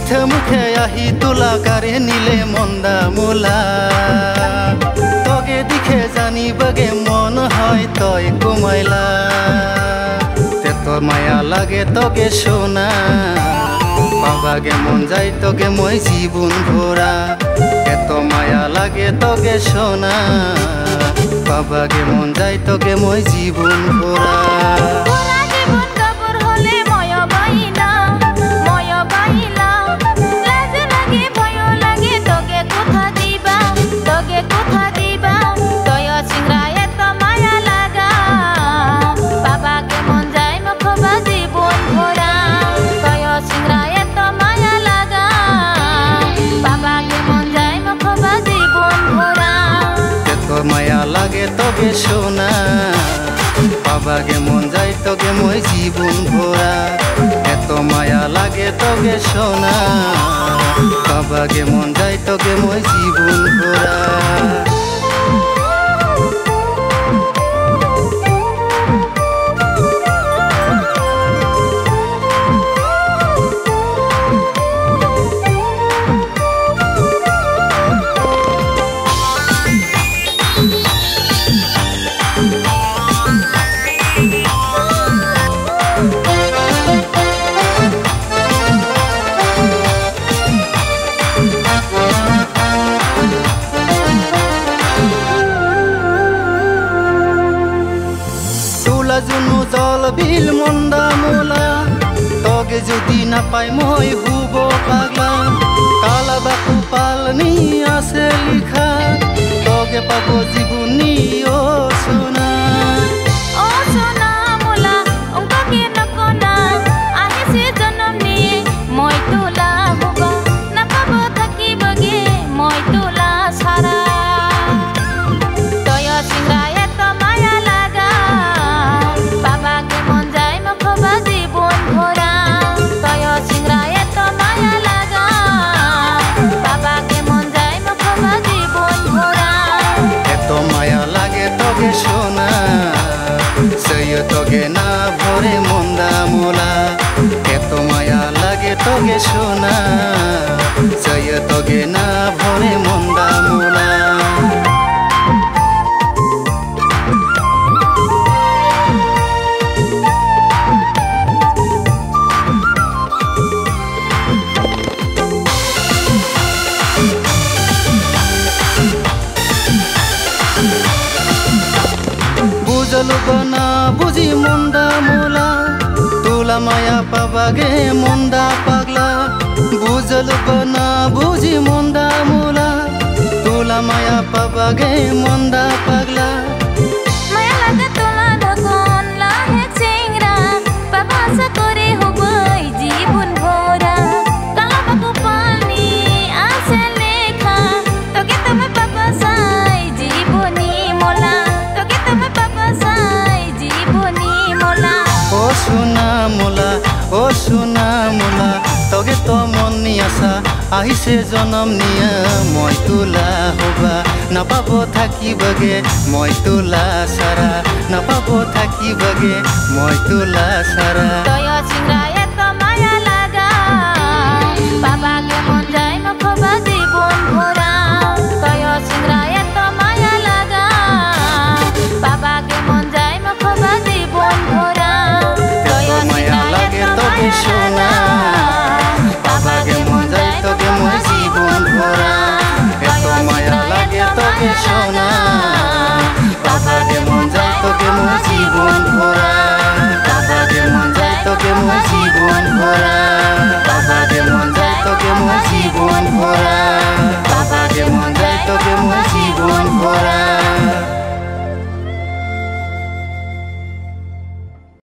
মিঠা মুখে আহি তোলা কারে নিলে মন্দা মোলা তগে দিখে জানি বাগে মন হয় তই কমাইলা তে তোর মায়া লাগে তগে সোনা পাবাগে মন যাই তগে মই জীবন ভরা এত মায়া লাগে তগে সোনা পাবাগে মন যাই তগে মই জীবন ভরা মায়া লাগে তগে সোনা পাবাগে মন যাই তগে মই জীবন ভরা এত মায়া লাগে তগে সোনা পাবাগে মন যাই তগে মই জীবন ভরা जुनु जल बिल मन्दा मोला तगे যদি না পাই মই হুব পাগলা কালা বাকু পালনি আছে লিখা তগে পাবো জীবনী ও সোনা মোলা অঙ্ককে নকনা আহিছে জনম নিয়ে মই তোলা হুব না পাবো থাকিবগে মই তোলা সারা তয় সিংরা এত মায়া লাগা পাবাগে মন যাই মখবা জীবন ভরা তয় সিংরা এত মায়া লাগা পাবাগে মন যাই মখবা জীবন ভরা এত মায়া লাগে তগে সোনা সই তগে না ভরে মন্দা মোলা এত মায়া লাগে তগে সোনা সই তগে না ভরে মন্দা মোলা বুঝল না বুঝি মন্দা মোলা তোলা মায়া পাবাগে মন্দা পাগলা বুঝল না বুঝি মন্দা মোলা তোলা মায়া পাবাগে মন্দা পাগলা মায়া লাগা তোলা দখন লাহে চিংরা পাবা আশা করে হবই জীবন ভরা কালা বাকু পানি আছে লেখা তোকে তুমি পাবা সাই জীবনী মোলা তোকে তুমি পাবা সাই জীবনী মোলা ও সোনা মোলা ও সোনা মোলা তগে তো মন নি আশা আহিছে জনম নিয়া মই তোলা হবা নাপাব থাকিবগে মই তোলা সারা নাপাব থাকিবগে মই তোলা সারা তয় সিংরা এত মায়া লাগা পাবাগে মন যাই মখবা জীবন ভরা তয় সিংরা এত মায়া লাগা পাবাগে মন যাই মখবা জীবন ভরা তয় মায়া লাগে তগে সোনা পাবাগে মন যাই তগে মই জীবন ভরা এত মায়া লাগে তগে সোনা পাবাগে মন যাই তগে মই জীবন ভরা পাবাগে মন যাই তগে মই